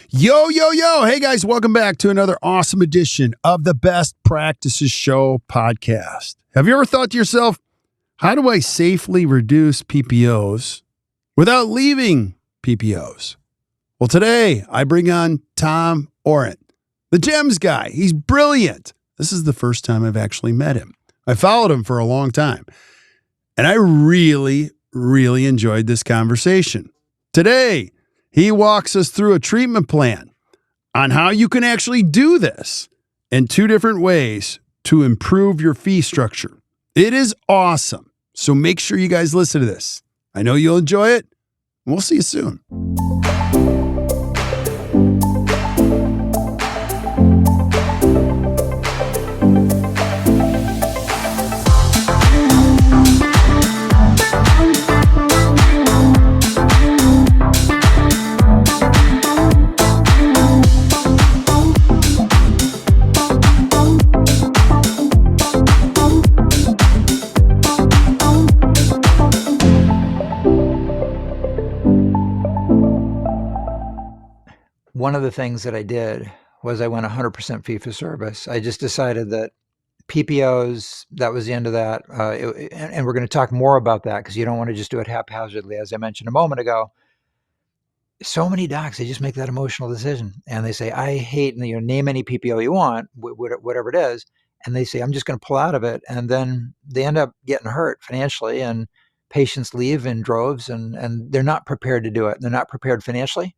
Yo, yo, yo. Hey, guys, welcome back to another awesome edition of the Best Practices Show podcast. Have you ever thought to yourself, how do I safely reduce PPOs without leaving PPOs? Well, today I bring on Tom Orent, the GEMS guy. He's brilliant. This is the first time I've actually met him. I followed him for a long time, and I really enjoyed this conversation. Today, he walks us through a treatment plan on how you can actually do this in two different ways to improve your fee structure. It is awesome. So make sure you guys listen to this. I know you'll enjoy it. We'll see you soon. One of the things that I did was I went 100% fee for service. I just decided that PPOs, that was the end of that. And we're going to talk more about that because you don't want to just do it haphazardly. As I mentioned a moment ago, so many docs, they just make that emotional decision and they say, I hate, and name any PPO you want, whatever it is. And they say, I'm just going to pull out of it. And then they end up getting hurt financially, and patients leave in droves, and they're not prepared to do it. They're not prepared financially.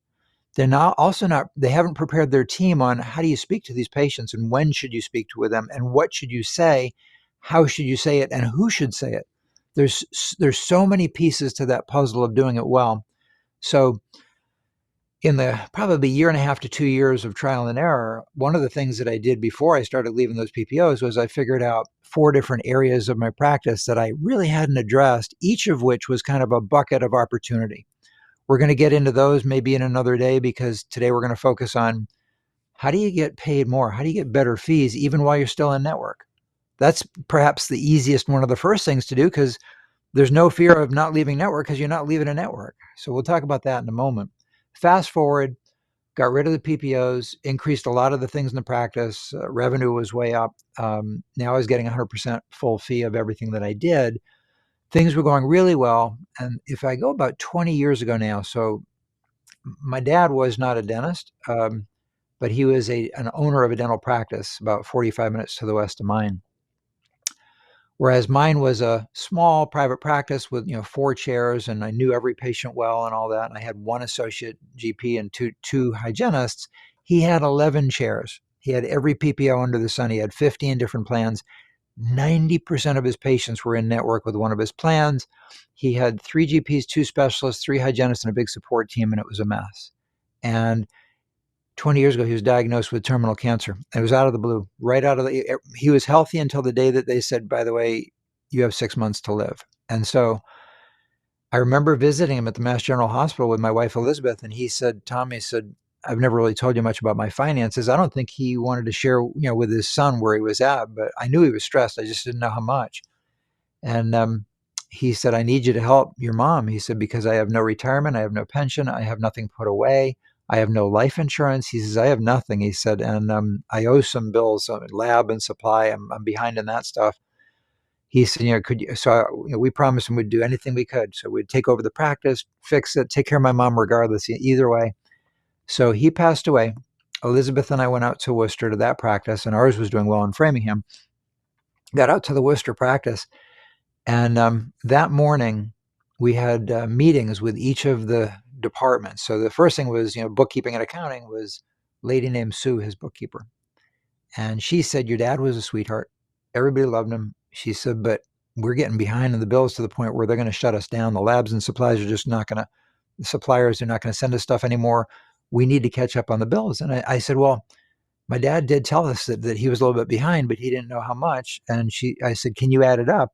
They're they haven't prepared their team on how do you speak to these patients and when should you speak to them and what should you say, how should you say it, and who should say it. There's so many pieces to that puzzle of doing it well. So in the probably year and a half to 2 years of trial and error, one of the things that I did before I started leaving those PPOs was I figured out 4 different areas of my practice that I really hadn't addressed, each of which was kind of a bucket of opportunity. We're going to get into those maybe in another day, because today we're going to focus on how do you get paid more? How do you get better fees even while you're still in network? That's perhaps the easiest, one of the first things to do, because there's no fear of not leaving network because you're not leaving a network. So we'll talk about that in a moment. Fast forward, got rid of the PPOs, increased a lot of the things in the practice. Revenue was way up. Now I was getting 100% full fee of everything that I did. Things were going really well. And if I go about 20 years ago now, so my dad was not a dentist, but he was an owner of a dental practice about 45 minutes to the west of mine. Whereas mine was a small private practice with 4 chairs, and I knew every patient well and all that. And I had 1 associate GP and two hygienists. He had 11 chairs. He had every PPO under the sun. He had 15 different plans. 90% of his patients were in network with one of his plans. He had 3 GPs, 2 specialists, 3 hygienists, and a big support team, and it was a mess. And 20 years ago, he was diagnosed with terminal cancer. It was out of the blue, he was healthy until the day that they said, by the way, you have 6 months to live. And so I remember visiting him at the Mass General Hospital with my wife, Elizabeth, and he said, Tom, he said, I've never really told you much about my finances. I don't think he wanted to share, with his son where he was at, but I knew he was stressed. I just didn't know how much. And he said, I need you to help your mom. He said, because I have no retirement. I have no pension. I have nothing put away. I have no life insurance. He says, I have nothing. He said, and I owe some bills, lab and supply. I'm behind in that stuff. He said, could you? So we promised him we'd do anything we could. So we'd take over the practice, fix it, take care of my mom regardless, either way. So he passed away. Elizabeth and I went out to Worcester to that practice, and ours was doing well in Framingham. Got out to the Worcester practice, and that morning we had meetings with each of the departments. So the first thing was, bookkeeping and accounting was a lady named Sue, his bookkeeper. And she said, your dad was a sweetheart. Everybody loved him. She said, but we're getting behind in the bills to the point where they're going to shut us down. The labs and supplies are just not going to, the suppliers are not going to send us stuff anymore. We need to catch up on the bills. And I said, well, my dad did tell us that he was a little bit behind, but he didn't know how much. And I said, can you add it up?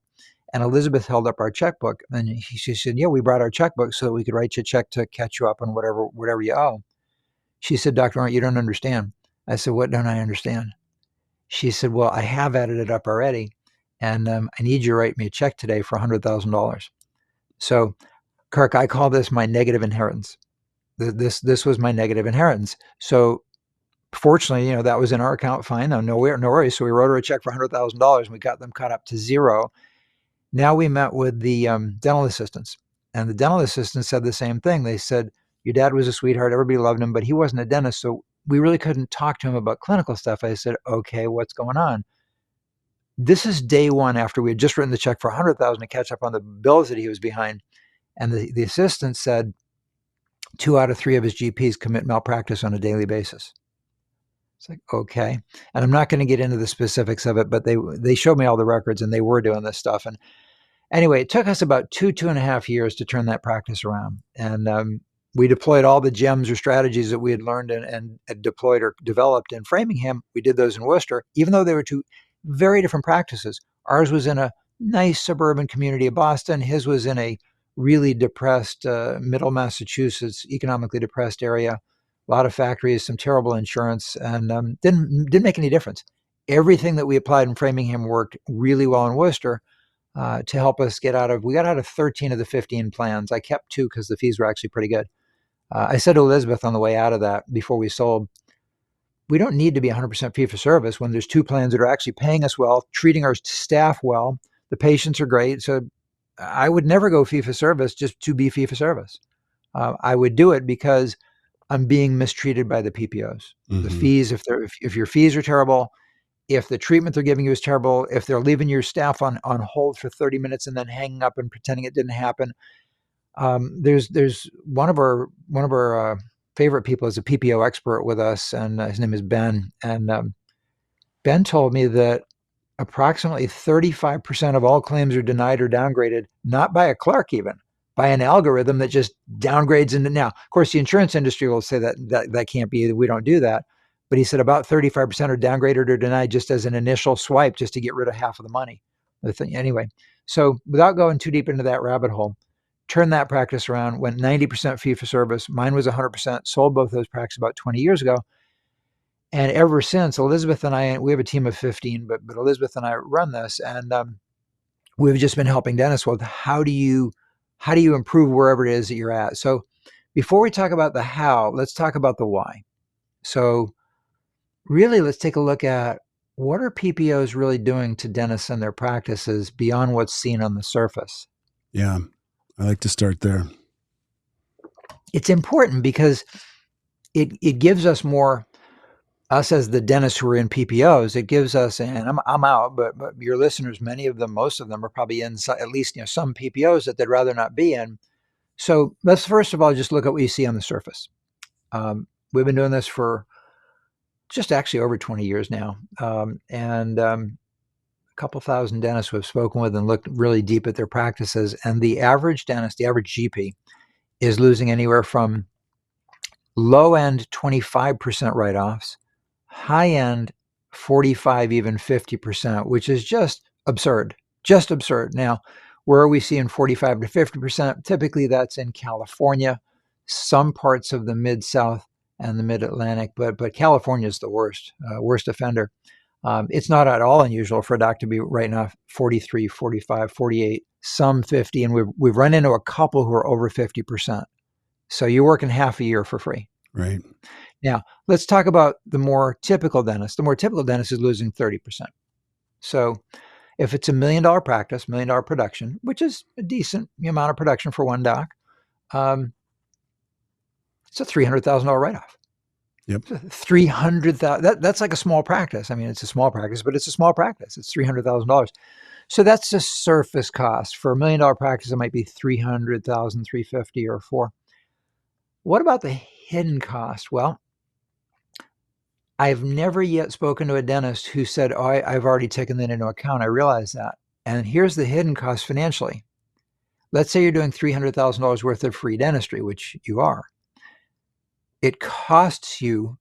And Elizabeth held up our checkbook, and she said, yeah, we brought our checkbook so that we could write you a check to catch you up on whatever you owe. She said, Dr. Orent, you don't understand. I said, what don't I understand? She said, well, I have added it up already, and I need you to write me a check today for $100,000. So, Kirk, I call this my negative inheritance. This was my negative inheritance. So fortunately, that was in our account fine. No worries. So we wrote her a check for $100,000 and we got them cut up to zero. Now we met with the dental assistants, and the dental assistants said the same thing. They said, your dad was a sweetheart. Everybody loved him, but he wasn't a dentist. So we really couldn't talk to him about clinical stuff. I said, okay, what's going on? This is day one after we had just written the check for $100,000 to catch up on the bills that he was behind. And the assistant said 2 out of 3 of his GPs commit malpractice on a daily basis. It's like, okay. And I'm not going to get into the specifics of it, but they showed me all the records and they were doing this stuff. And anyway, it took us about 2.5 years to turn that practice around. And we deployed all the gems or strategies that we had learned and deployed or developed in Framingham. We did those in Worcester, even though they were two very different practices. Ours was in a nice suburban community of Boston. His was in a really depressed, middle Massachusetts, economically depressed area. A lot of factories, some terrible insurance, and didn't make any difference. Everything that we applied in Framingham worked really well in Worcester to help us we got out of 13 of the 15 plans. I kept 2 because the fees were actually pretty good. I said to Elizabeth on the way out of that before we sold, we don't need to be 100% fee for service when there's 2 plans that are actually paying us well, treating our staff well. The patients are great. So I would never go fee for service just to be fee for service. I would do it because I'm being mistreated by the PPOs. Mm-hmm. The fees, if your fees are terrible, if the treatment they're giving you is terrible, if they're leaving your staff on hold for 30 minutes and then hanging up and pretending it didn't happen. There's one of our favorite people is a PPO expert with us, and his name is Ben. And Ben told me that approximately 35% of all claims are denied or downgraded, not by a clerk even, by an algorithm that just downgrades into now. Of course, the insurance industry will say that can't be, we don't do that. But he said about 35% are downgraded or denied just as an initial swipe, just to get rid of half of the money. Anyway, so without going too deep into that rabbit hole, turned that practice around, went 90% fee for service. Mine was 100%, sold both those practices about 20 years ago. And ever since, Elizabeth and I, we have a team of 15, but Elizabeth and I run this, and we've just been helping dentists with how do you improve wherever it is that you're at. So before we talk about the how, let's talk about the why. So really, let's take a look at what are PPOs really doing to dentists and their practices beyond what's seen on the surface. Yeah, I like to start there. It's important because it gives us more, us as the dentists who are in PPOs, it gives us, and I'm out, but your listeners, many of them, most of them are probably in at least some PPOs that they'd rather not be in. So let's first of all just look at what you see on the surface. We've been doing this for just actually over 20 years now. And a couple thousand dentists we've spoken with and looked really deep at their practices. And the average dentist, the average GP, is losing anywhere from low end 25% write-offs, high end 45, even 50%, which is just absurd. Now, where are we seeing 45 to 50%? Typically that's in California, some parts of the Mid-South and the Mid-Atlantic, but California is the worst offender. It's not at all unusual for a doctor to be writing off 43, 45, 48, some 50, and we've run into a couple who are over 50%. So you're working half a year for free. Right. Now, let's talk about the more typical dentist. The more typical dentist is losing 30%. So if it's $1 million practice, $1 million production, which is a decent amount of production for one doc, it's a $300,000 write-off. Yep. $300,000. That's like a small practice. I mean, it's a small practice, but it's a small practice. It's $300,000. So that's the surface cost. For $1 million practice, it might be $300,000, $350,000 or $400,000. What about the hidden cost? Well, I've never yet spoken to a dentist who said, oh, I've already taken that into account. I realize that. And here's the hidden cost financially. Let's say you're doing $300,000 worth of free dentistry, which you are. It costs you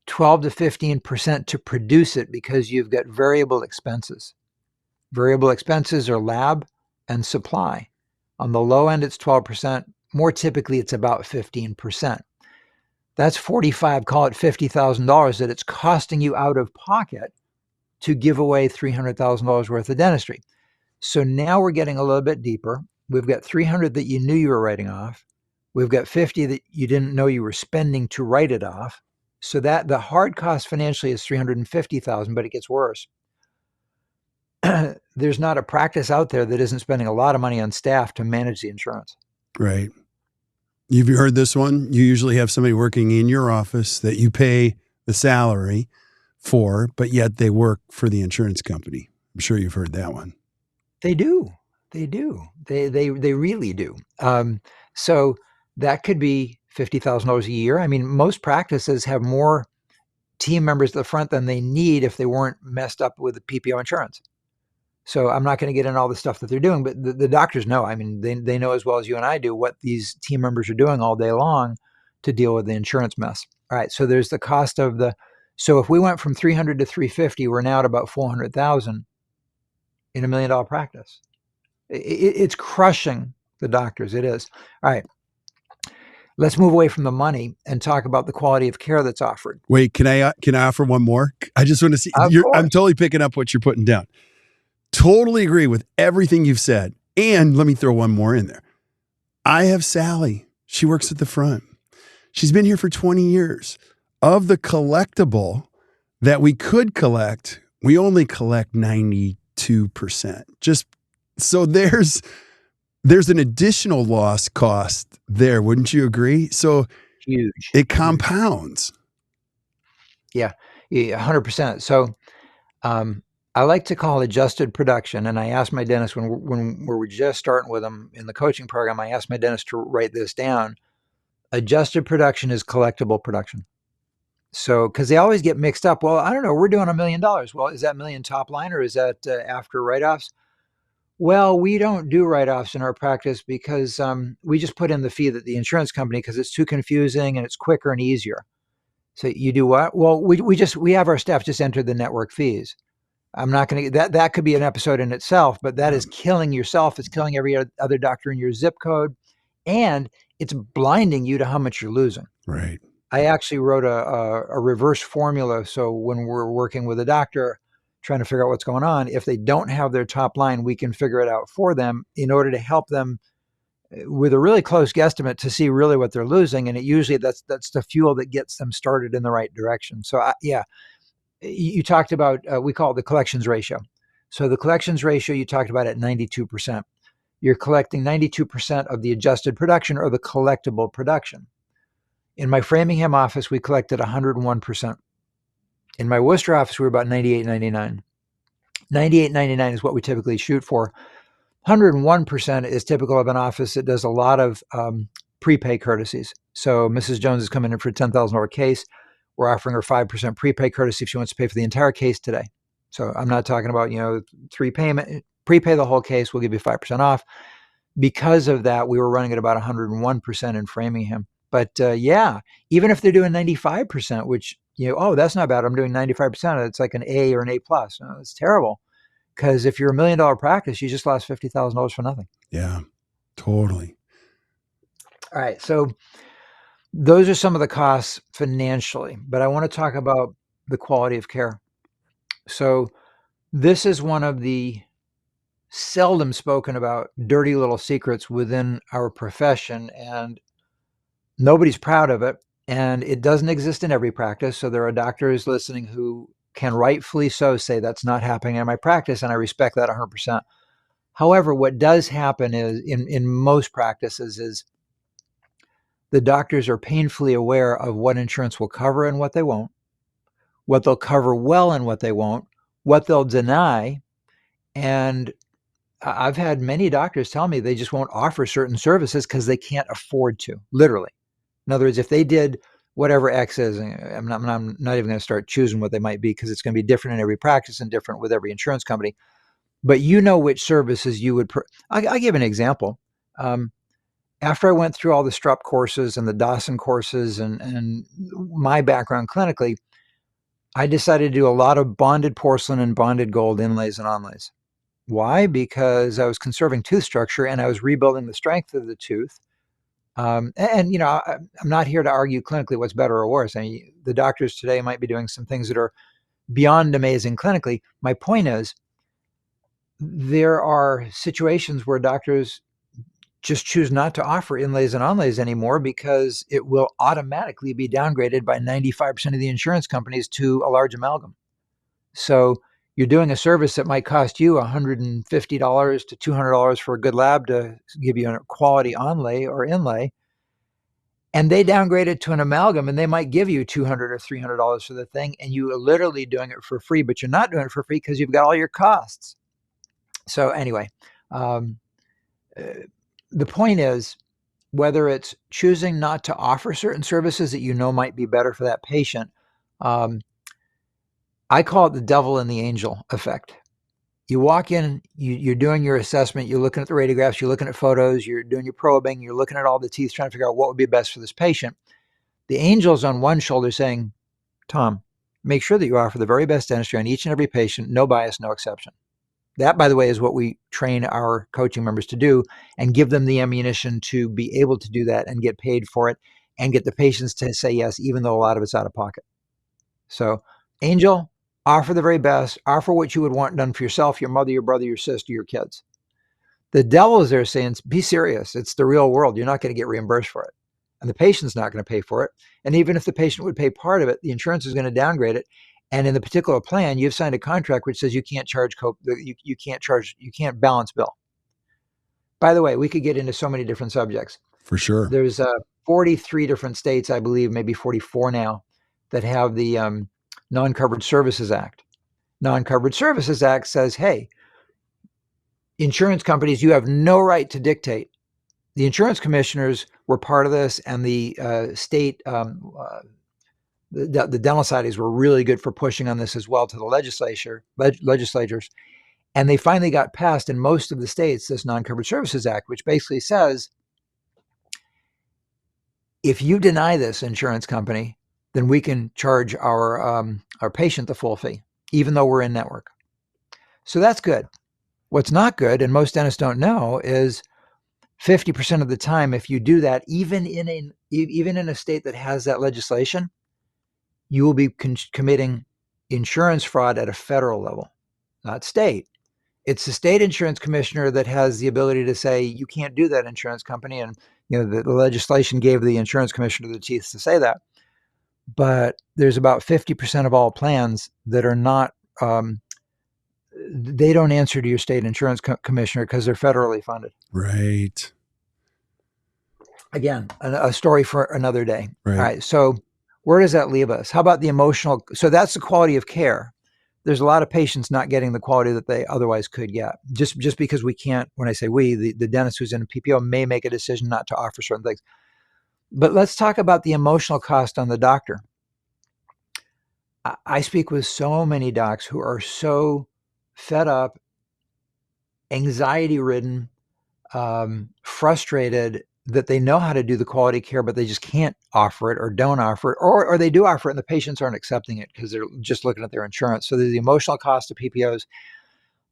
12 to 15% to produce it because you've got variable expenses. Variable expenses are lab and supply. On the low end, it's 12%. More typically, it's about 15%. That's 45, call it $50,000 that it's costing you out of pocket to give away $300,000 worth of dentistry. So now we're getting a little bit deeper. We've got 300 that you knew you were writing off. We've got 50 that you didn't know you were spending to write it off. So that the hard cost financially is $350,000, but it gets worse. There's not a practice out there that isn't spending a lot of money on staff to manage the insurance. Right. Have you heard this one? You usually have somebody working in your office that you pay the salary for, but yet they work for the insurance company. I'm sure you've heard that one. They do. They do. They really do. So that could be $50,000 a year. I mean, most practices have more team members at the front than they need if they weren't messed up with the PPO insurance. So I'm not going to get into all the stuff that they're doing, but the doctors know. I mean, they know as well as you and I do what these team members are doing all day long to deal with the insurance mess. All right. So there's the cost of so if we went from 300 to 350, we're now at about 400,000 in $1 million practice. It's crushing the doctors. It is. All right. Let's move away from the money and talk about the quality of care that's offered. Wait, can I offer one more? I just want to see. I'm totally picking up what you're putting down. Totally agree with everything you've said. And let me throw one more in there. I have Sally. She works at the front. She's been here for 20 years. Of the collectible that we could collect, we only collect 92%. Just so there's an additional loss cost there. Wouldn't you agree? So huge. It compounds. Yeah, 100%. So, I like to call adjusted production. And I asked my dentist when we're just starting with them in the coaching program, I asked my dentist to write this down. Adjusted production is collectible production. So, because they always get mixed up. Well, I don't know, we're doing $1 million. Well, is that million top line or is that after write-offs? Well, we don't do write-offs in our practice because we just put in the fee that the insurance company, because it's too confusing and it's quicker and easier. So you do what? Well, we have our staff just enter the network fees. I'm not going to, that could be an episode in itself, but that is killing yourself. It's killing every other doctor in your zip code. And it's blinding you to how much you're losing. Right. I actually wrote a reverse formula. So when we're working with a doctor, trying to figure out what's going on, if they don't have their top line, we can figure it out for them in order to help them with a really close guesstimate to see really what they're losing. And it usually that's the fuel that gets them started in the right direction. So yeah. You talked about, we call it the collections ratio. So the collections ratio you talked about at 92%. You're collecting 92% of the adjusted production or the collectible production. In my Framingham office, we collected 101%. In my Worcester office, we were about 98, 99. 98, 99 is what we typically shoot for. 101% is typical of an office that does a lot of prepay courtesies. So Mrs. Jones is coming in for a $10,000 case. We're offering her 5% prepay courtesy if she wants to pay for the entire case today. So I'm not talking about, 3 payment, prepay the whole case, we'll give you 5% off. Because of that, we were running at about 101% in Framingham. But yeah, even if they're doing 95%, which, that's not bad. I'm doing 95%. It's like an A or an A plus. No, it's terrible. Because if you're $1 million practice, you just lost $50,000 for nothing. Yeah, totally. All right. So those are some of the costs financially, but I want to talk about the quality of care. So this is one of the seldom spoken about dirty little secrets within our profession, and nobody's proud of it. And it doesn't exist in every practice. So there are doctors listening who can rightfully so say that's not happening in my practice, and I respect that 100%. However, what does happen is in most practices is the doctors are painfully aware of what insurance will cover and what they won't, what they'll cover well and what they won't, what they'll deny. And I've had many doctors tell me they just won't offer certain services because they can't afford to, literally. In other words, if they did whatever X is, I'm not even going to start choosing what they might be because it's going to be different in every practice and different with every insurance company. But which services you would, I'll give an example. After I went through all the Strupp courses and the Dawson courses and my background clinically, I decided to do a lot of bonded porcelain and bonded gold inlays and onlays. Why? Because I was conserving tooth structure and I was rebuilding the strength of the tooth. I'm not here to argue clinically what's better or worse. I mean, the doctors today might be doing some things that are beyond amazing clinically. My point is, there are situations where doctors just choose not to offer inlays and onlays anymore because it will automatically be downgraded by 95% of the insurance companies to a large amalgam. So you're doing a service that might cost you $150 to $200 for a good lab to give you a quality onlay or inlay, and they downgrade it to an amalgam, and they might give you $200 or $300 for the thing, and you are literally doing it for free, but you're not doing it for free because you've got all your costs. So anyway, the point is, whether it's choosing not to offer certain services that you know might be better for that patient, I call it the devil and the angel effect. You walk in, you're doing your assessment, you're looking at the radiographs, you're looking at photos, you're doing your probing, you're looking at all the teeth, trying to figure out what would be best for this patient. The angel's on one shoulder saying, Tom, make sure that you offer the very best dentistry on each and every patient, no bias, no exception. That, by the way, is what we train our coaching members to do and give them the ammunition to be able to do that and get paid for it and get the patients to say yes, even though a lot of it's out of pocket. So, angel, offer the very best, offer what you would want done for yourself, your mother, your brother, your sister, your kids. The devil is there saying, be serious. It's the real world. You're not going to get reimbursed for it. And the patient's not going to pay for it. And even if the patient would pay part of it, the insurance is going to downgrade it. And in the particular plan, you've signed a contract which says you can't charge, you can't balance bill. By the way, we could get into so many different subjects. For sure. There's 43 different states, I believe, maybe 44 now, that have the Non-Covered Services Act. Non-Covered Services Act says, hey, insurance companies, you have no right to dictate. The insurance commissioners were part of this, and the state, the dental societies were really good for pushing on this as well to the legislatures. And they finally got passed in most of the states, this Non-Covered Services Act, which basically says, if you deny this insurance company, then we can charge our patient the full fee, even though we're in network. So that's good. What's not good, and most dentists don't know, is 50% of the time, if you do that, even in a state that has that legislation, you will be committing insurance fraud at a federal level, not state. It's the state insurance commissioner that has the ability to say, you can't do that, insurance company. And the legislation gave the insurance commissioner the teeth to say that. But there's about 50% of all plans that are not, they don't answer to your state insurance commissioner because they're federally funded. Right. Again, a story for another day. Right. All right. So where does that leave us? How about the emotional? So that's the quality of care. There's a lot of patients not getting the quality that they otherwise could get. Just because we can't, when I say we, the dentist who's in a PPO may make a decision not to offer certain things. But let's talk about the emotional cost on the doctor. I speak with so many docs who are so fed up, anxiety-ridden, frustrated that they know how to do the quality care, but they just can't offer it or don't offer it, or they do offer it and the patients aren't accepting it because they're just looking at their insurance. So there's the emotional cost of PPOs.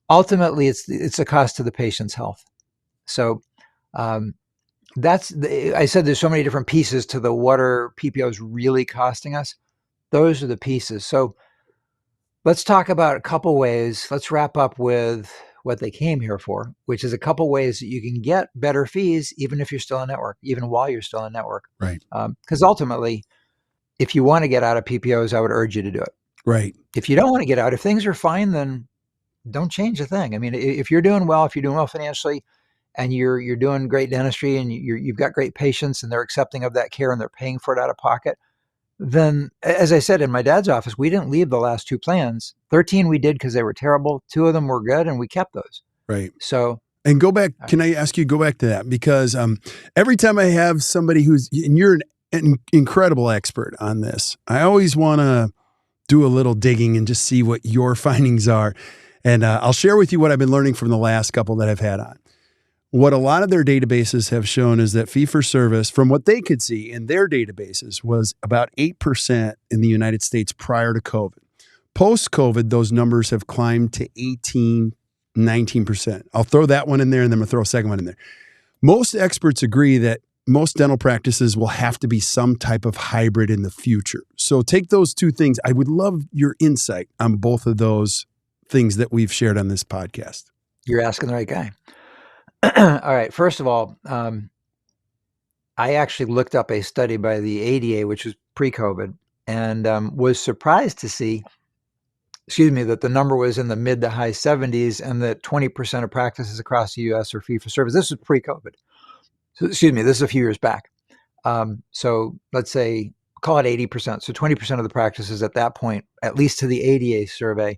Ultimately, it's a cost to the patient's health. So I said there's so many different pieces to the what are PPOs really costing us. Those are the pieces. So let's talk about a couple ways. Let's wrap up with what they came here for, which is a couple ways that you can get better fees, even if you're still in network, even while you're still in network. Right. Because ultimately, if you want to get out of PPOs, I would urge you to do it. Right. If you don't want to get out, if things are fine, then don't change a thing. I mean, if you're doing well, financially, and you're doing great dentistry, and you've got great patients, and they're accepting of that care, and they're paying for it out of pocket, then, as I said, in my dad's office, we didn't leave the last 2 plans. 13 we did because they were terrible. 2 of them were good, and we kept those. Right. So, and go back. Can I ask you go back to that? Because every time I have somebody and you're an incredible expert on this, I always want to do a little digging and just see what your findings are. And I'll share with you what I've been learning from the last couple that I've had on. What a lot of their databases have shown is that fee-for-service, from what they could see in their databases, was about 8% in the United States prior to COVID. Post-COVID, those numbers have climbed to 18, 19%. I'll throw that one in there, and then I'm going to throw a second one in there. Most experts agree that most dental practices will have to be some type of hybrid in the future. So take those 2 things. I would love your insight on both of those things that we've shared on this podcast. you're asking the right guy. All right. First of all, I actually looked up a study by the ADA, which was pre-COVID, and was surprised to see, excuse me, that the number was in the mid to high 70s and that 20% of practices across the US are fee for service. This was pre-COVID. So, excuse me, this is a few years back. So let's say, call it 80%. So 20% of the practices at that point, at least to the ADA survey,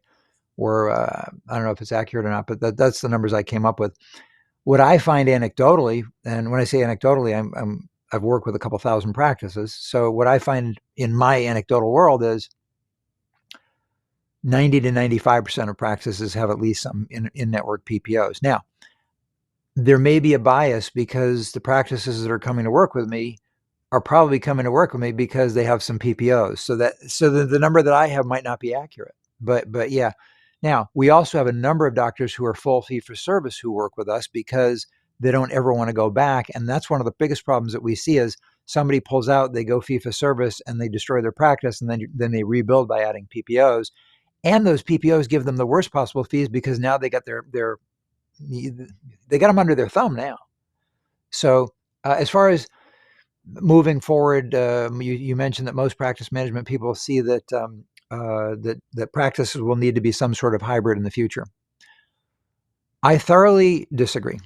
were, I don't know if it's accurate or not, but that's the numbers I came up with. What I find anecdotally, and when I say anecdotally, I've worked with a couple thousand practices. So what I find in my anecdotal world is 90 to 95% of practices have at least some in-network PPOs. Now, there may be a bias because the practices that are coming to work with me are probably coming to work with me because they have some PPOs. So the number that I have might not be accurate. But yeah. Now, we also have a number of doctors who are full fee for service who work with us because they don't ever want to go back. And that's one of the biggest problems that we see is somebody pulls out, they go fee for service and they destroy their practice, and then they rebuild by adding PPOs. And those PPOs give them the worst possible fees because now they got they got them under their thumb now. So as far as moving forward, you mentioned that most practice management people see that that practices will need to be some sort of hybrid in the future. I thoroughly disagree.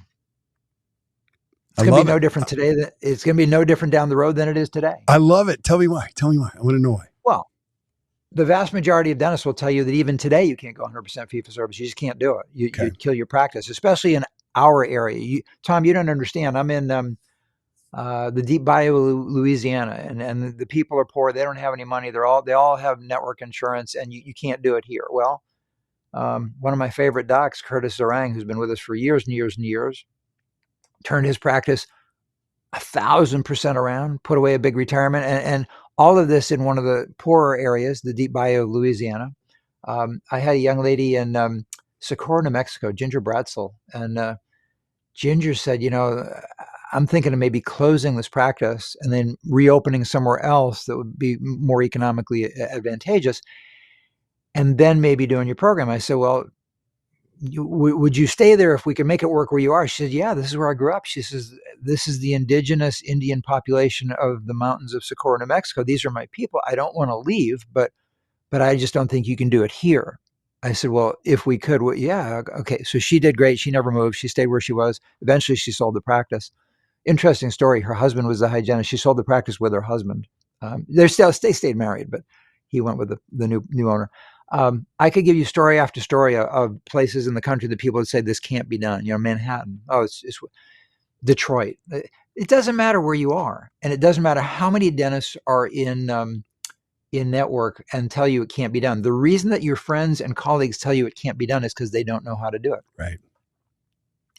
It's going to be no different today. It's going to be no different down the road than it is today. I love it. Tell me why. I want to know why. Well, the vast majority of dentists will tell you that even today you can't go 100% fee for service. You just can't do it. You'd kill your practice, especially in our area. Tom, you don't understand. I'm in the deep bayou, Louisiana, and the people are poor. They don't have any money. They all have network insurance, and you can't do it here. Well, one of my favorite docs, Curtis Zarang, who's been with us for years and years and years, turned his practice 1,000% around, put away a big retirement, and all of this in one of the poorer areas, the deep bayou of Louisiana. I had a young lady in Socorro, New Mexico, Ginger Bratzel, and Ginger said, I'm thinking of maybe closing this practice and then reopening somewhere else that would be more economically advantageous, and then maybe doing your program. I said, well, would you stay there if we could make it work where you are? She said, yeah, this is where I grew up. She says, this is the indigenous Indian population of the mountains of Socorro, New Mexico. These are my people. I don't want to leave, but I just don't think you can do it here. I said, well, if we could, well, yeah, okay. So she did great. She never moved. She stayed where she was. Eventually, she sold the practice. Interesting story. Her husband was the hygienist. She sold the practice with her husband. They stayed married, but he went with the new owner. I could give you story after story of places in the country that people would say this can't be done. Manhattan. Oh, it's Detroit. It doesn't matter where you are, and it doesn't matter how many dentists are in network and tell you it can't be done. The reason that your friends and colleagues tell you it can't be done is because they don't know how to do it. Right.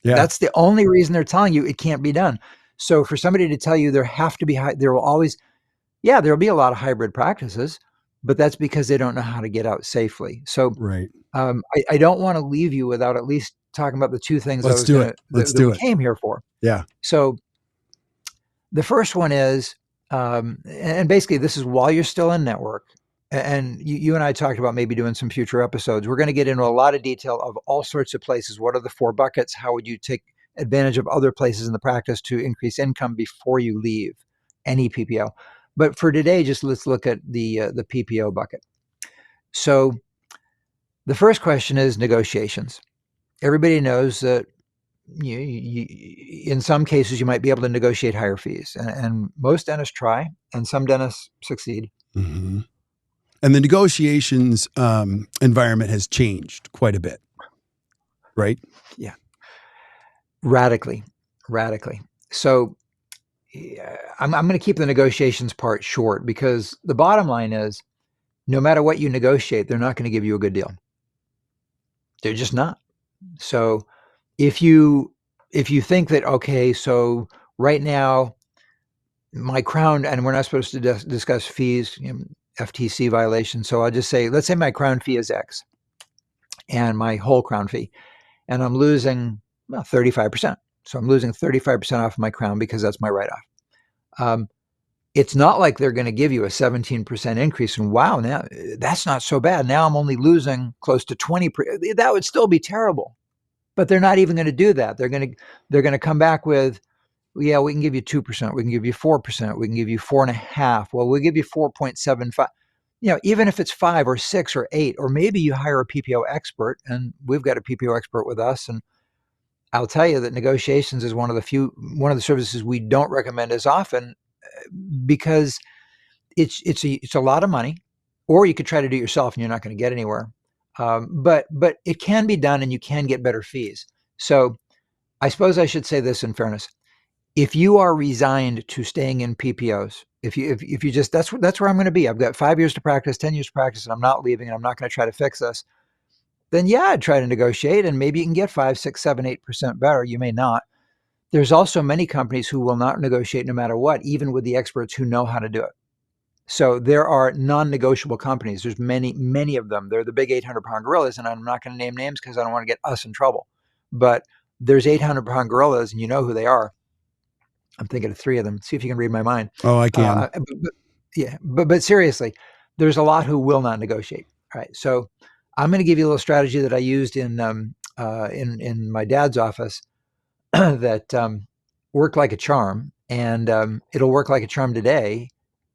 Yeah. That's the only reason they're telling you it can't be done. So for somebody to tell you there will be a lot of hybrid practices, but that's because they don't know how to get out safely. So right. I don't want to leave you without at least talking about the two things Let's do it. we came here for. Yeah. So the first one is, and basically this is while you're still in network, and you and I talked about maybe doing some future episodes. We're going to get into a lot of detail of all sorts of places. What are the 4 buckets? How would you take advantage of other places in the practice to increase income before you leave any PPO? But for today, just let's look at the PPO bucket. So the first question is negotiations. Everybody knows that in some cases you might be able to negotiate higher fees, and most dentists try, and some dentists succeed. Mm-hmm. And the negotiations environment has changed quite a bit, right? Yeah, radically. So I'm going to keep the negotiations part short because the bottom line is, no matter what you negotiate, they're not going to give you a good deal. They're just not. So if you think that, okay, so right now my crown, and we're not supposed to discuss fees, FTC violation. So I'll just say, let's say my crown fee is X and my whole crown fee, and I'm losing 35%. So I'm losing 35% off of my crown because that's my write-off. It's not like they're going to give you a 17% increase. And wow, now that's not so bad. Now I'm only losing close to 20%. That would still be terrible. But they're not even going to do that. They're going to come back with, yeah, we can give you 2%, we can give you 4%, we can give you 4.5%. Well, we'll give you 4.75. Even if it's 5 or 6 or 8, or maybe you hire a PPO expert, and we've got a PPO expert with us, and I'll tell you that negotiations is one of the services we don't recommend as often, because it's a lot of money, or you could try to do it yourself and you're not going to get anywhere. But it can be done, and you can get better fees. So I suppose I should say this in fairness: if you are resigned to staying in PPOs, if you just, that's where I'm going to be. I've got 5 years to practice, 10 years to practice, and I'm not leaving, and I'm not going to try to fix this. Then yeah, I'd try to negotiate, and maybe you can get 5, 6, 7, 8% better. You may not. There's also many companies who will not negotiate no matter what, even with the experts who know how to do it. So there are non-negotiable companies. There's many of them. They're the big 800-pound gorillas, and I'm not going to name names because I don't want to get us in trouble. But there's 800-pound gorillas, and you know who they are. I'm thinking of 3 of them. See if you can read my mind. Oh, I can. But seriously, there's a lot who will not negotiate. All right, so I'm going to give you a little strategy that I used in my dad's office that worked like a charm, and it'll work like a charm today,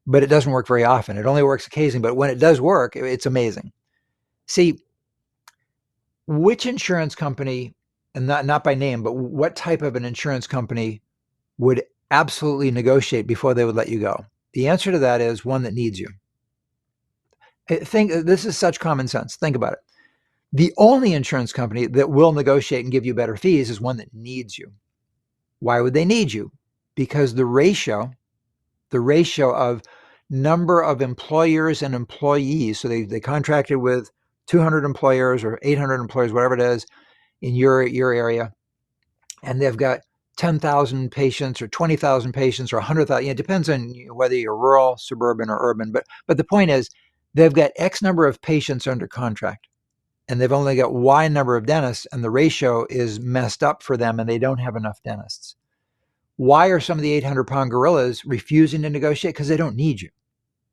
but it doesn't work very often. It only works occasionally, but when it does work, it's amazing. See, which insurance company, and not by name, but what type of an insurance company would absolutely negotiate before they would let you go? The answer to that is one that needs you. This is such common sense. Think about it. The only insurance company that will negotiate and give you better fees is one that needs you. Why would they need you? Because the ratio of number of employers and employees, so they contracted with 200 employers or 800 employers, whatever it is, in your area, and they've got 10,000 patients or 20,000 patients or 100,000. It depends on whether you're rural, suburban, or urban. But the point is, they've got X number of patients under contract, and they've only got Y number of dentists, and the ratio is messed up for them, and they don't have enough dentists. Why are some of the 800-pound gorillas refusing to negotiate? Because they don't need you.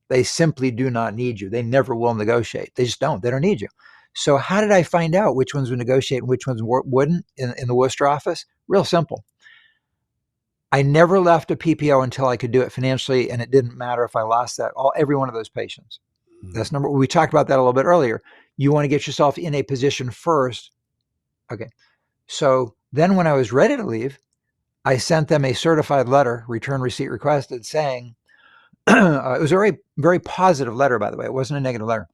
They simply do not need you. They never will negotiate. They just don't. They don't need you. So how did I find out which ones would negotiate and which ones wouldn't in the Worcester office? Real simple. I never left a PPO until I could do it financially, and it didn't matter if I lost every one of those patients. That's we talked about that a little bit earlier. You want to get yourself in a position first. Okay. So then when I was ready to leave, I sent them a certified letter, return receipt requested, saying, it was a very, very positive letter, by the way. It wasn't a negative letter.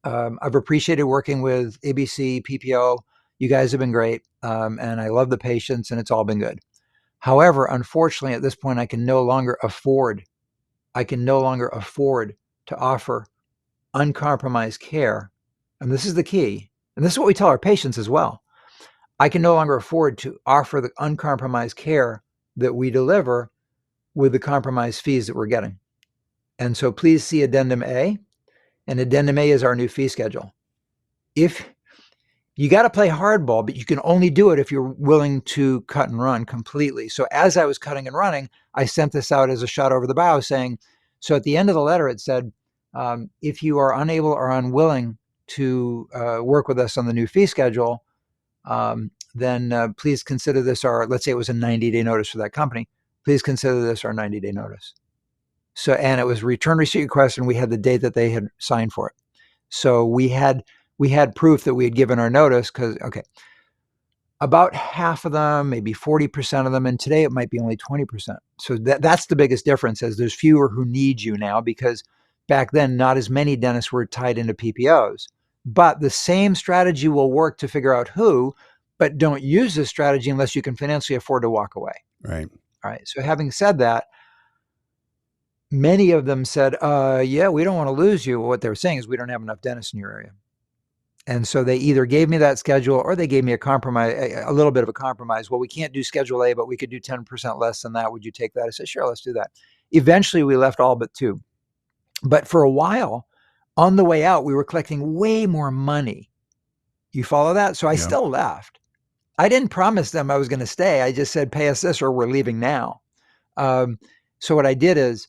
I've appreciated working with ABC, PPO. You guys have been great. And I love the patients, and it's all been good. However, unfortunately, at this point, I can no longer afford to offer uncompromised care. And this is the key. And this is what we tell our patients as well. I can no longer afford to offer the uncompromised care that we deliver with the compromised fees that we're getting. And so please see Addendum A. And Addendum A is our new fee schedule. If you got to play hardball, but you can only do it if you're willing to cut and run completely. So as I was cutting and running, I sent this out as a shot over the bow saying, so at the end of the letter, it said, if you are unable or unwilling to work with us on the new fee schedule, then please consider this let's say it was a 90-day notice for that company. Please consider this our 90-day notice. So, and it was return receipt request, and we had the date that they had signed for it. So we had proof that we had given our notice because, okay, about half of them, maybe 40% of them, and today it might be only 20%. So that's the biggest difference, is there's fewer who need you now, because back then not as many dentists were tied into PPOs. But the same strategy will work to figure out who, but don't use this strategy unless you can financially afford to walk away. Right. All right. So having said that, many of them said, yeah, we don't want to lose you. What they were saying is we don't have enough dentists in your area. And so they either gave me that schedule or they gave me a little bit of a compromise. Well, we can't do Schedule A, but we could do 10% less than that. Would you take that? I said, sure, let's do that. Eventually, we left all but 2. But for a while, on the way out, we were collecting way more money. You follow that? So I still left. I didn't promise them I was going to stay. I just said, pay us this or we're leaving now. So what I did is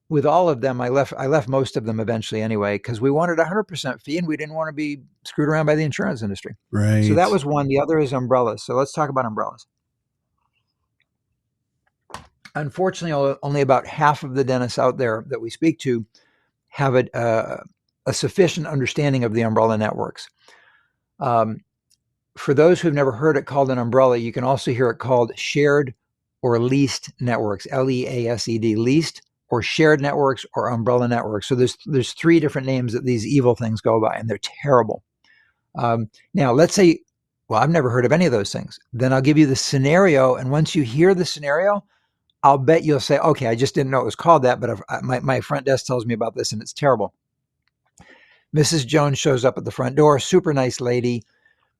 with all of them, I left most of them eventually anyway, because we wanted 100% fee and we didn't want to be screwed around by the insurance industry. Right. So that was one. The other is umbrellas. So let's talk about umbrellas. Unfortunately, only about half of the dentists out there that we speak to have a sufficient understanding of the umbrella networks. For those who've never heard it called an umbrella, you can also hear it called shared or leased networks, L-E-A-S-E-D, leased or shared networks or umbrella networks. So there's three different names that these evil things go by, and they're terrible. Now, let's say, well, I've never heard of any of those things. Then I'll give you the scenario, and once you hear the scenario, I'll bet you'll say, okay, I just didn't know it was called that, but my front desk tells me about this, and it's terrible. Mrs. Jones shows up at the front door, super nice lady,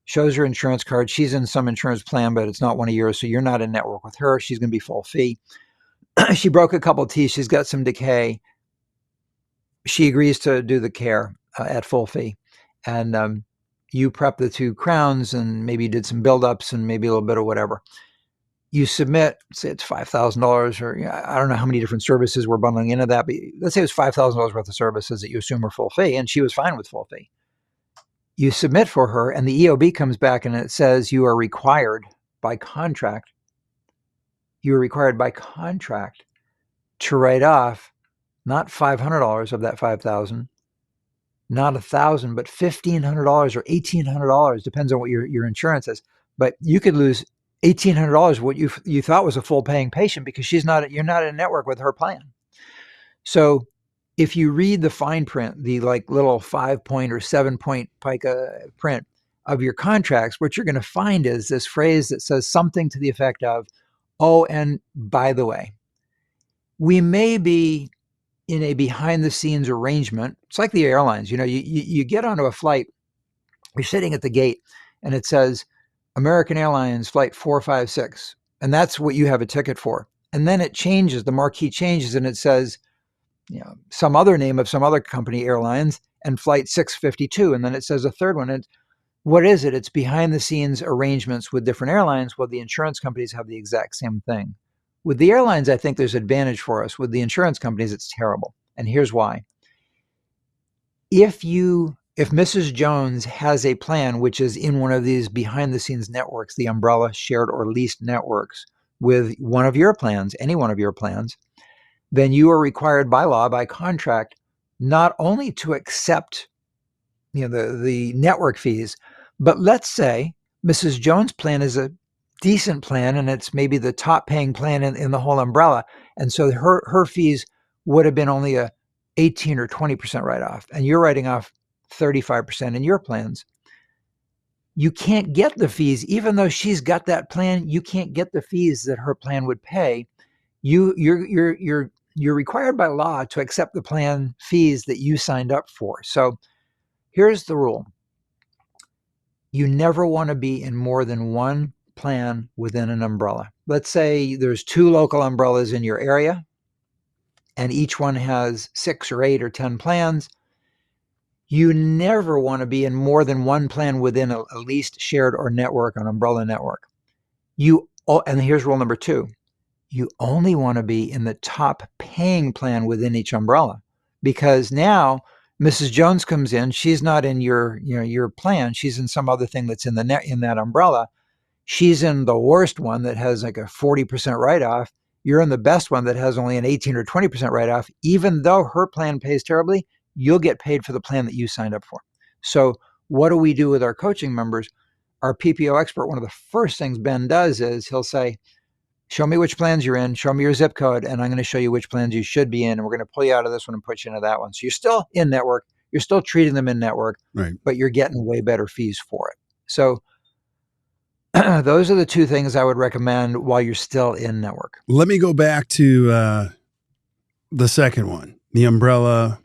shows her insurance card. She's in some insurance plan, but it's not one of yours, so you're not in network with her. She's going to be full fee. She broke a couple of teeth. She's got some decay. She agrees to do the care at full fee. And you prep the 2 crowns and maybe did some buildups and maybe a little bit of whatever. You submit, say it's $5,000, or I don't know how many different services we're bundling into that, but let's say it was $5,000 worth of services that you assume are full fee, and she was fine with full fee. You submit for her, and the EOB comes back and it says you are required by contract. You are required by contract to write off not $500 of that $5,000, not $1,000, but $1,500 or $1,800, depends on what your insurance is. But you could lose $1,800, what you thought was a full paying patient, because you're not in network with her plan. So if you read the fine print, the like little 5-point or 7-point pica print of your contracts, what you're going to find is this phrase that says something to the effect of, oh, and by the way, we may be in a behind the scenes arrangement. It's like the airlines, you get onto a flight, you're sitting at the gate, and it says American Airlines flight 456, and that's what you have a ticket for. And then it changes, the marquee changes, and it says, some other name of some other company, airlines, and flight 652. And then it says a third one. And what is it? It's behind the scenes arrangements with different airlines. Well, the insurance companies have the exact same thing. With the airlines, I think there's advantage for us. With the insurance companies, it's terrible. And here's why. If Mrs. Jones has a plan which is in one of these behind the scenes networks, the umbrella, shared, or leased networks, with one of your plans, any one of your plans, then you are required by law, by contract, not only to accept the network fees, but let's say Mrs. Jones' plan is a decent plan and it's maybe the top paying plan in the whole umbrella. And so her fees would have been only a 18 or 20% write-off, and you're writing off 35% in your plans. You can't get the fees, even though she's got that plan. You can't get the fees that her plan would pay. You're required by law to accept the plan fees that you signed up for. So here's the rule. You never want to be in more than one plan within an umbrella. Let's say there's 2 local umbrellas in your area, and each one has 6 or 8 or 10 plans. You never want to be in more than one plan within a leased, shared, or network, an umbrella network. And here's rule number 2. You only want to be in the top paying plan within each umbrella, because now Mrs. Jones comes in. She's not in your plan. She's in some other thing that's in that umbrella. She's in the worst one that has like a 40% write-off. You're in the best one that has only an 18 or 20% write-off. Even though her plan pays terribly, you'll get paid for the plan that you signed up for. So what do we do with our coaching members? Our PPO expert, one of the first things Ben does is he'll say, show me which plans you're in, show me your zip code, and I'm going to show you which plans you should be in, and we're going to pull you out of this one and put you into that one. So you're still in network, you're still treating them in network, right, but you're getting way better fees for it. So those are the 2 things I would recommend while you're still in network. Let me go back to the second one, the umbrella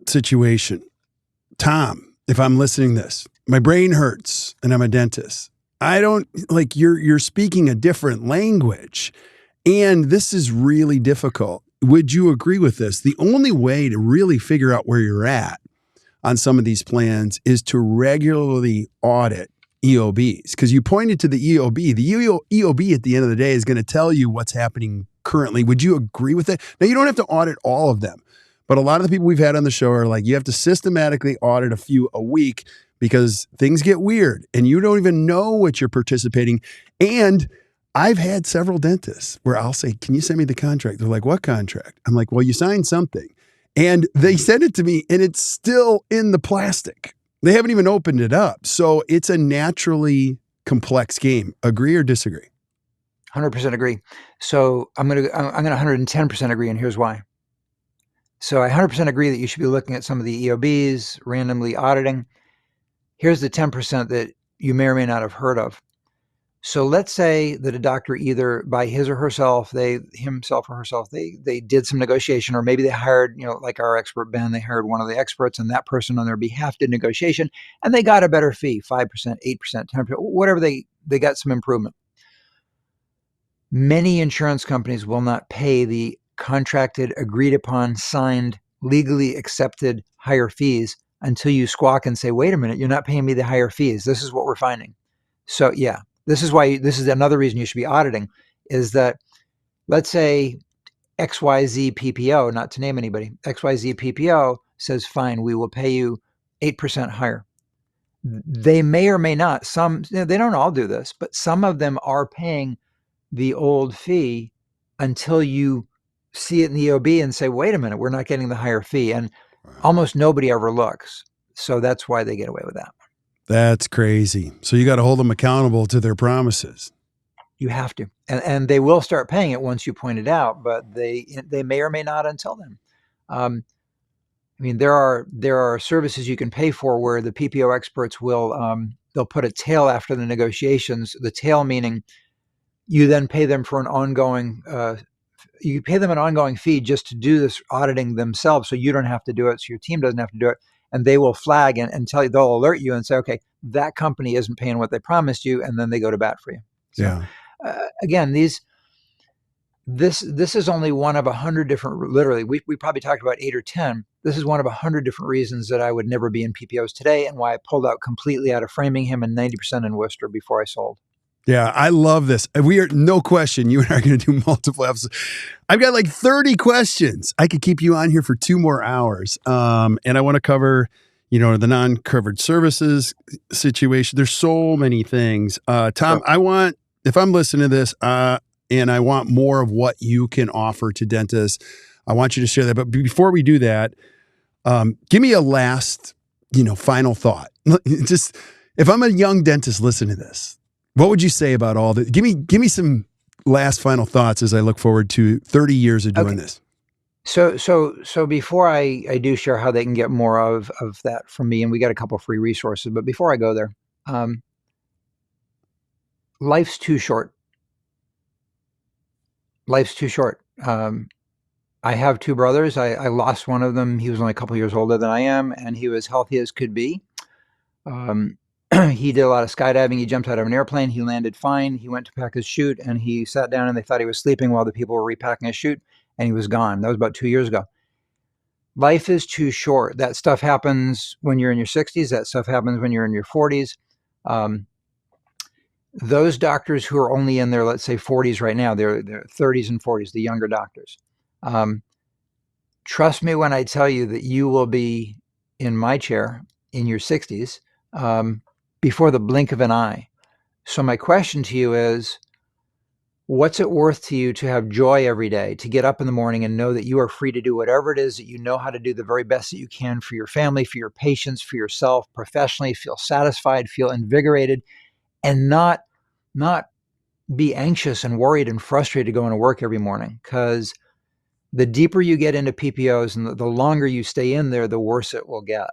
situation. Tom, if I'm listening to this, my brain hurts and I'm a dentist. I don't like you're speaking a different language, and this is really difficult. Would you agree with this? The only way to really figure out where you're at on some of these plans is to regularly audit EOBs, because you pointed to the EOB. The EOB at the end of the day is going to tell you what's happening currently. Would you agree with it? Now, you don't have to audit all of them, but a lot of the people we've had on the show are like, you have to systematically audit a few a week because things get weird and you don't even know what you're participating. And I've had several dentists where I'll say, can you send me the contract? They're like, what contract? I'm like, well, you signed something. And they send it to me and it's still in the plastic. They haven't even opened it up. So it's a naturally complex game. Agree or disagree? 100% agree. So I'm going to 110% agree, and here's why. So I 100% agree that you should be looking at some of the EOBs, randomly auditing. Here's the 10% that you may or may not have heard of. So let's say that a doctor, either by his or herself, they did some negotiation, or maybe they hired, like our expert Ben, they hired one of the experts, and that person on their behalf did negotiation, and they got a better fee, 5%, 8%, 10%, whatever, they got some improvement. Many insurance companies will not pay the contracted, agreed upon, signed, legally accepted higher fees until you squawk and say, wait a minute, you're not paying me the higher fees. This is what we're finding. So yeah, this is another reason you should be auditing, is that, let's say XYZ PPO, not to name anybody, XYZ PPO says, fine, we will pay you 8% higher. They may or may not, they don't all do this, but some of them are paying the old fee until you see it in the EOB and say, wait a minute, we're not getting the higher fee. And almost nobody ever looks. So that's why they get away with that. That's crazy. So you got to hold them accountable to their promises. You have to. And they will start paying it once you point it out, but they may or may not until then. I mean, there are services you can pay for where the PPO experts will, they'll put a tail after the negotiations, the tail meaning you then pay them for an ongoing, you pay them an ongoing fee just to do this auditing themselves, so you don't have to do it, so your team doesn't have to do it, and they will flag and tell you, they'll alert you and say, okay, that company isn't paying what they promised you, and then they go to bat for you. So, yeah. Again, this is only one of 100 different, literally, we probably talked about 8 or 10. This is one of 100 different reasons that I would never be in PPOs today, and why I pulled out completely out of Framingham and 90% in Worcester before I sold. Yeah, I love this. We are, no question, you and I are going to do multiple episodes. I've got like 30 questions. I could keep you on here for 2 more hours. And I want to cover, the non-covered services situation. There's so many things. Tom, sure. If I'm listening to this, and I want more of what you can offer to dentists, I want you to share that. But before we do that, give me a last, final thought. Just, if I'm a young dentist listening to this, what would you say about all that? Give me some last final thoughts as I look forward to 30 years of doing this. So before I do share how they can get more of that from me, and we got a couple free resources, but before I go there, life's too short. Life's too short. I have 2 brothers. I lost one of them. He was only a couple years older than I am, and he was healthy as could be. He did a lot of skydiving. He jumped out of an airplane. He landed fine. He went to pack his chute, and he sat down, and they thought he was sleeping while the people were repacking his chute, and he was gone. That was about 2 years ago. Life is too short. That stuff happens when you're in your 60s. That stuff happens when you're in your 40s. Those doctors who are only in their, let's say, 40s right now, they're 30s and 40s, the younger doctors. Trust me when I tell you that you will be in my chair in your 60s before the blink of an eye. So my question to you is, what's it worth to you to have joy every day, to get up in the morning and know that you are free to do whatever it is that you know how to do the very best that you can for your family, for your patients, for yourself, professionally, feel satisfied, feel invigorated, and not be anxious and worried and frustrated going to work every morning? Because the deeper you get into PPOs and the longer you stay in there, the worse it will get.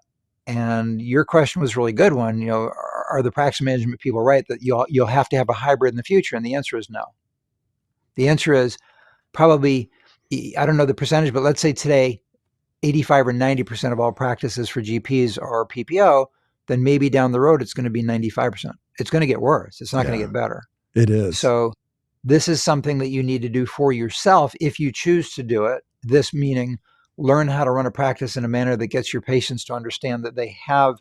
And your question was a really good one. Are the practice management people right that you'll have to have a hybrid in the future? And the answer is no. The answer is probably, I don't know the percentage, but let's say today, 85 or 90% of all practices for GPs are PPO, then maybe down the road, it's going to be 95%. It's going to get worse. It's not going to get better. It is. So this is something that you need to do for yourself if you choose to do it. This meaning learn how to run a practice in a manner that gets your patients to understand that they have,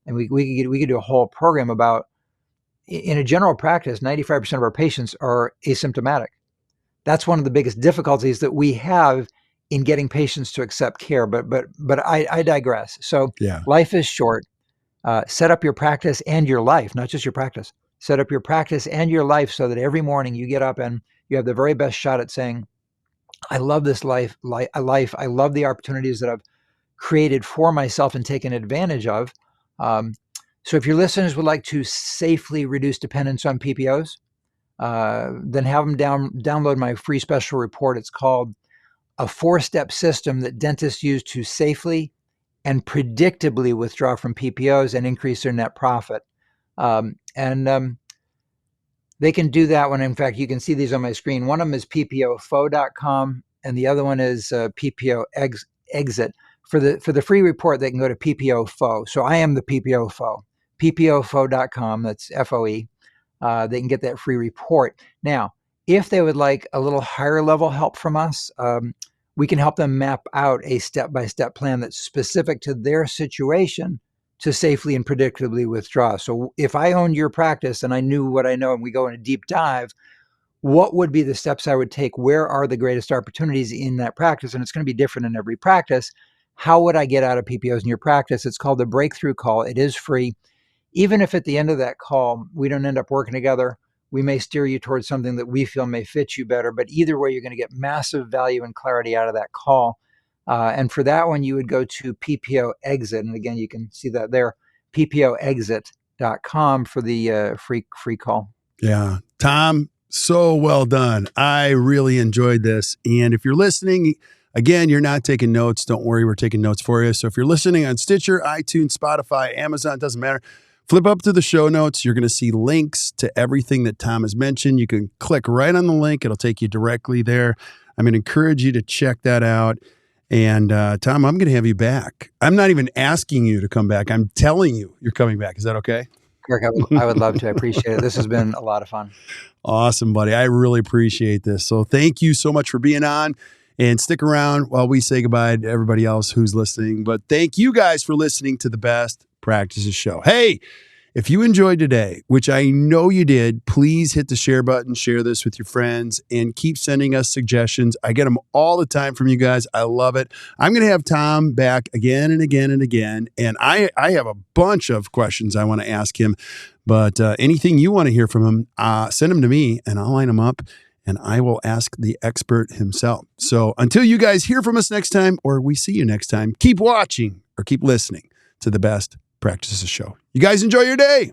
and we could do a whole program about in a general practice, 95% of our patients are asymptomatic. That's one of the biggest difficulties that we have in getting patients to accept care. But I digress. So Yeah. life is short. Set up your practice and your life, not just your practice. Set up your practice and your life so that every morning you get up and you have the very best shot at saying, I love this life. I love the opportunities that I've created for myself and taken advantage of. So if your listeners would like to safely reduce dependence on PPOs, then have them download my free special report. It's called A 4-Step System That Dentists Use to Safely and Predictably Withdraw from PPOs and Increase Their Net Profit. They can do that one. In fact, you can see these on my screen. One of them is ppofo.com, and the other one is PPO Exit. For the free report, they can go to PPOFO. So I am the PPOFO. ppofo.com, that's FOE. They can get that free report. Now, if they would like a little higher level help from us, we can help them map out a step-by-step plan that's specific to their situation to safely and predictably withdraw. So if I owned your practice and I knew what I know and we go in a deep dive, what would be the steps I would take? Where are the greatest opportunities in that practice? And it's going to be different in every practice. How would I get out of PPOs in your practice? It's called the breakthrough call. It is free. Even if at the end of that call, we don't end up working together, we may steer you towards something that we feel may fit you better. But either way, you're going to get massive value and clarity out of that call. And for that one, you would go to PPO Exit. And again, you can see that there, PPOexit.com for the free call. Yeah. Tom, so well done. I really enjoyed this. And if you're listening, again, you're not taking notes. Don't worry, we're taking notes for you. So if you're listening on Stitcher, iTunes, Spotify, Amazon, doesn't matter. Flip up to the show notes. You're going to see links to everything that Tom has mentioned. You can click right on the link. It'll take you directly there. I'm going to encourage you to check that out. And Tom, I'm going to have you back. I'm not even asking you to come back. I'm telling you you're coming back. Is that okay? Kirk, I would love to. I appreciate it. This has been a lot of fun. Awesome, buddy. I really appreciate this. So thank you so much for being on. And stick around while we say goodbye to everybody else who's listening. But thank you guys for listening to the Best Practices Show. Hey, if you enjoyed today, which I know you did, please hit the share button, share this with your friends, and keep sending us suggestions. I get them all the time from you guys. I love it. I'm going to have Tom back again and again and again. And I have a bunch of questions I want to ask him. But anything you want to hear from him, send them to me and I'll line them up. And I will ask the expert himself. So until you guys hear from us next time, or we see you next time, keep watching or keep listening to the Best Practices Show. You guys enjoy your day.